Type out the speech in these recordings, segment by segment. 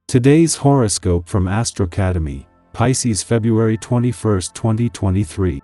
Today's horoscope from Astrocademy, Pisces February 21, 2023.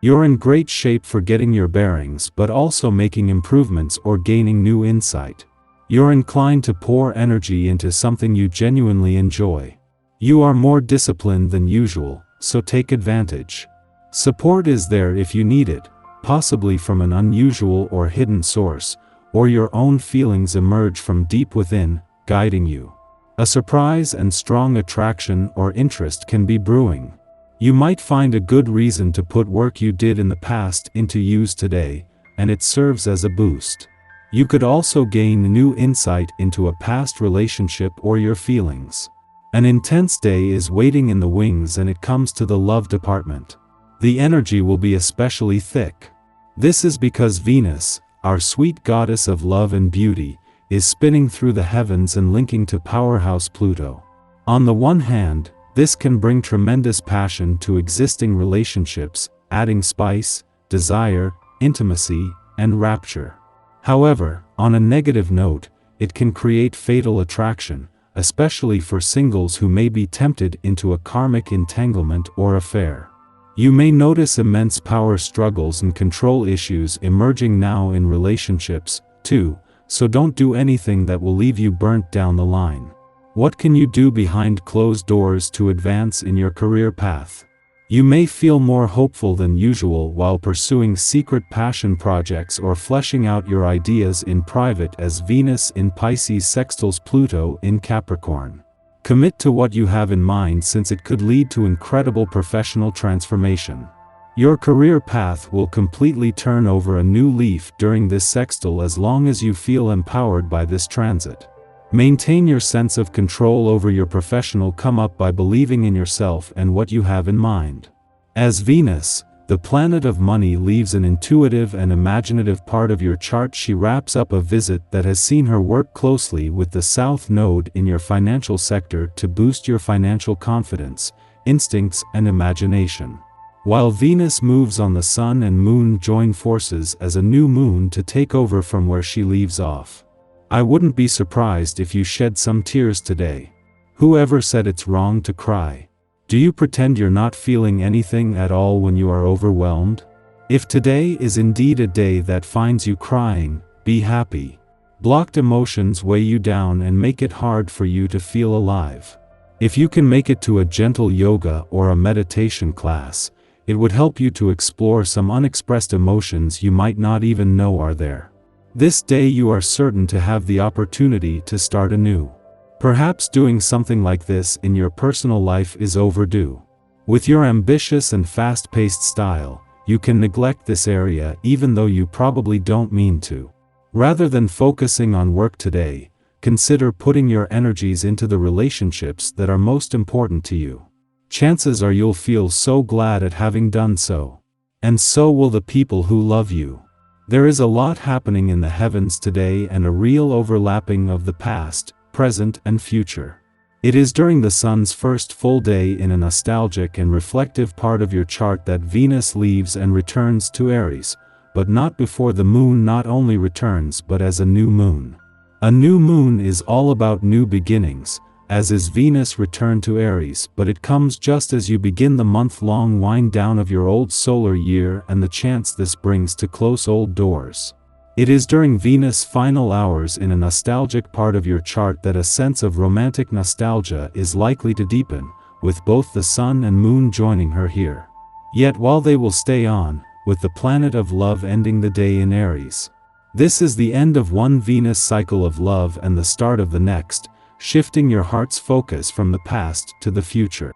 You're in great shape for getting your bearings but also making improvements or gaining new insight. You're inclined to pour energy into something you genuinely enjoy. You are more disciplined than usual, so take advantage. Support is there if you need it, possibly from an unusual or hidden source, or your own feelings emerge from deep within, guiding you. A surprise and strong attraction or interest can be brewing. You might find a good reason to put work you did in the past into use today, and it serves as a boost. You could also gain new insight into a past relationship or your feelings. An intense day is waiting in the wings and it comes to the love department. The energy will be especially thick. This is because Venus, our sweet goddess of love and beauty, is spinning through the heavens and linking to powerhouse Pluto. On the one hand, this can bring tremendous passion to existing relationships, adding spice, desire, intimacy, and rapture. However, on a negative note, it can create fatal attraction, especially for singles who may be tempted into a karmic entanglement or affair. You may notice immense power struggles and control issues emerging now in relationships, too, so don't do anything that will leave you burnt down the line. What can you do behind closed doors to advance in your career path? You may feel more hopeful than usual while pursuing secret passion projects or fleshing out your ideas in private as Venus in Pisces sextiles Pluto in Capricorn. Commit to what you have in mind since it could lead to incredible professional transformation. Your career path will completely turn over a new leaf during this sextile as long as you feel empowered by this transit. Maintain your sense of control over your professional come up by believing in yourself and what you have in mind. As Venus, the planet of money, leaves an intuitive and imaginative part of your chart, she wraps up a visit that has seen her work closely with the South Node in your financial sector to boost your financial confidence, instincts, and imagination. While Venus moves on, the Sun and Moon join forces as a new moon to take over from where she leaves off. I wouldn't be surprised if you shed some tears today. Whoever said it's wrong to cry? Do you pretend you're not feeling anything at all when you are overwhelmed? If today is indeed a day that finds you crying, be happy. Blocked emotions weigh you down and make it hard for you to feel alive. If you can make it to a gentle yoga or a meditation class, it would help you to explore some unexpressed emotions you might not even know are there. This day you are certain to have the opportunity to start anew. Perhaps doing something like this in your personal life is overdue. With your ambitious and fast-paced style, you can neglect this area even though you probably don't mean to. Rather than focusing on work today, consider putting your energies into the relationships that are most important to you. Chances are you'll feel so glad at having done so. And so will the people who love you. There is a lot happening in the heavens today and a real overlapping of the past, present, and future. It is during the Sun's first full day in a nostalgic and reflective part of your chart that Venus leaves and returns to Aries, but not before the Moon not only returns but as a new moon. A new moon is all about new beginnings, as is Venus' return to Aries, but it comes just as you begin the month-long wind down of your old solar year and the chance this brings to close old doors. It is during Venus' final hours in a nostalgic part of your chart that a sense of romantic nostalgia is likely to deepen, with both the Sun and Moon joining her here. Yet while they will stay on, with the planet of love ending the day in Aries. This is the end of one Venus cycle of love and the start of the next, shifting your heart's focus from the past to the future.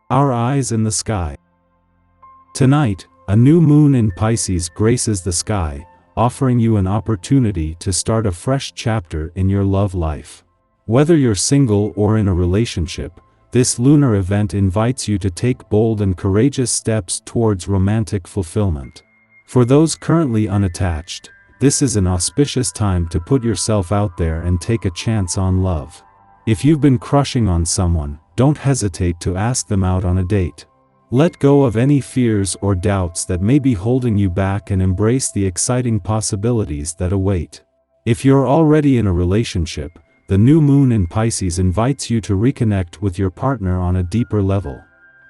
Our eyes in the sky. Tonight, a new moon in Pisces graces the sky, offering you an opportunity to start a fresh chapter in your love life. Whether you're single or in a relationship, this lunar event invites you to take bold and courageous steps towards romantic fulfillment. For those currently unattached, this is an auspicious time to put yourself out there and take a chance on love. If you've been crushing on someone, don't hesitate to ask them out on a date. Let go of any fears or doubts that may be holding you back and embrace the exciting possibilities that await. If you're already in a relationship, the new moon in Pisces invites you to reconnect with your partner on a deeper level.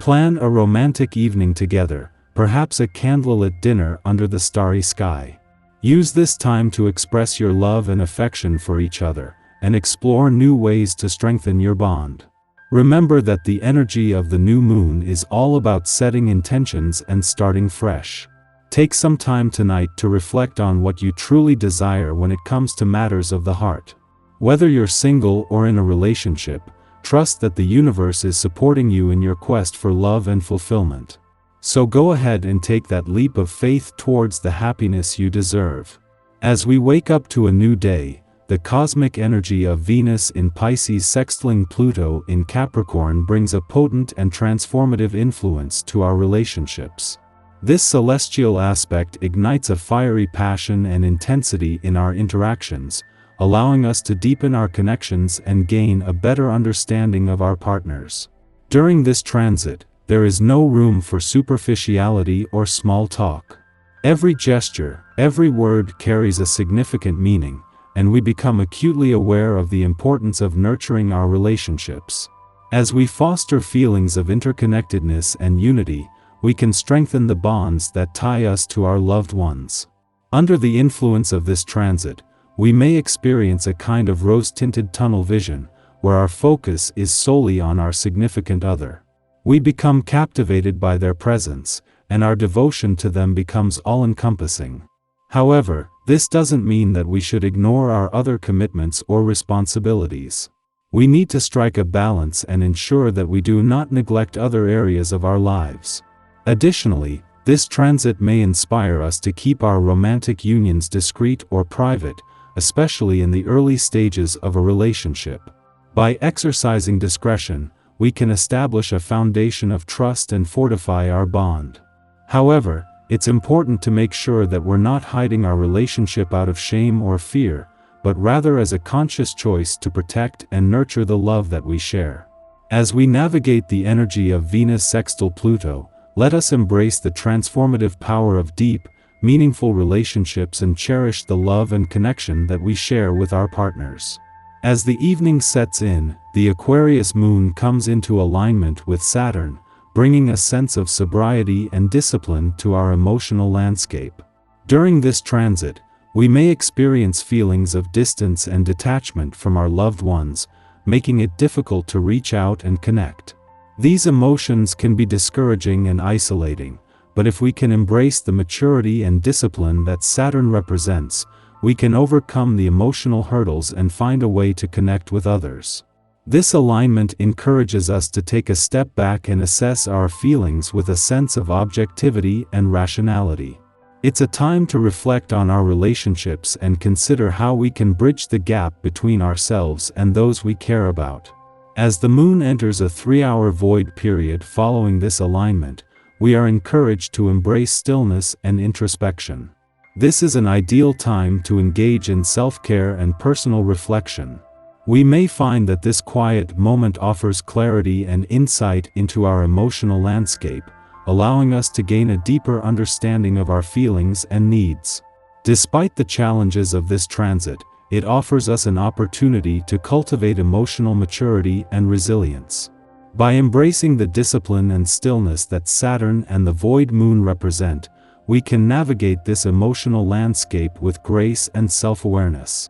Plan a romantic evening together, perhaps a candlelit dinner under the starry sky. Use this time to express your love and affection for each other, and explore new ways to strengthen your bond. Remember that the energy of the new moon is all about setting intentions and starting fresh. Take some time tonight to reflect on what you truly desire when it comes to matters of the heart. Whether you're single or in a relationship, trust that the universe is supporting you in your quest for love and fulfillment. So go ahead and take that leap of faith towards the happiness you deserve. As we wake up to a new day, the cosmic energy of Venus in Pisces sextiling Pluto in Capricorn brings a potent and transformative influence to our relationships. This celestial aspect ignites a fiery passion and intensity in our interactions, allowing us to deepen our connections and gain a better understanding of our partners. During this transit, there is no room for superficiality or small talk. Every gesture, every word carries a significant meaning, and we become acutely aware of the importance of nurturing our relationships. As we foster feelings of interconnectedness and unity, we can strengthen the bonds that tie us to our loved ones. Under the influence of this transit, we may experience a kind of rose-tinted tunnel vision, where our focus is solely on our significant other. We become captivated by their presence, and our devotion to them becomes all-encompassing. However, this doesn't mean that we should ignore our other commitments or responsibilities. We need to strike a balance and ensure that we do not neglect other areas of our lives. Additionally, this transit may inspire us to keep our romantic unions discreet or private, especially in the early stages of a relationship. By exercising discretion, we can establish a foundation of trust and fortify our bond. However, it's important to make sure that we're not hiding our relationship out of shame or fear, but rather as a conscious choice to protect and nurture the love that we share. As we navigate the energy of Venus sextile Pluto, let us embrace the transformative power of deep, meaningful relationships and cherish the love and connection that we share with our partners. As the evening sets in, the Aquarius moon comes into alignment with Saturn, bringing a sense of sobriety and discipline to our emotional landscape. During this transit, we may experience feelings of distance and detachment from our loved ones, making it difficult to reach out and connect. These emotions can be discouraging and isolating, but if we can embrace the maturity and discipline that Saturn represents, we can overcome the emotional hurdles and find a way to connect with others. This alignment encourages us to take a step back and assess our feelings with a sense of objectivity and rationality. It's a time to reflect on our relationships and consider how we can bridge the gap between ourselves and those we care about. As the moon enters a 3-hour void period following this alignment, we are encouraged to embrace stillness and introspection. This is an ideal time to engage in self-care and personal reflection. We may find that this quiet moment offers clarity and insight into our emotional landscape, allowing us to gain a deeper understanding of our feelings and needs. Despite the challenges of this transit, it offers us an opportunity to cultivate emotional maturity and resilience. By embracing the discipline and stillness that Saturn and the void moon represent, we can navigate this emotional landscape with grace and self-awareness.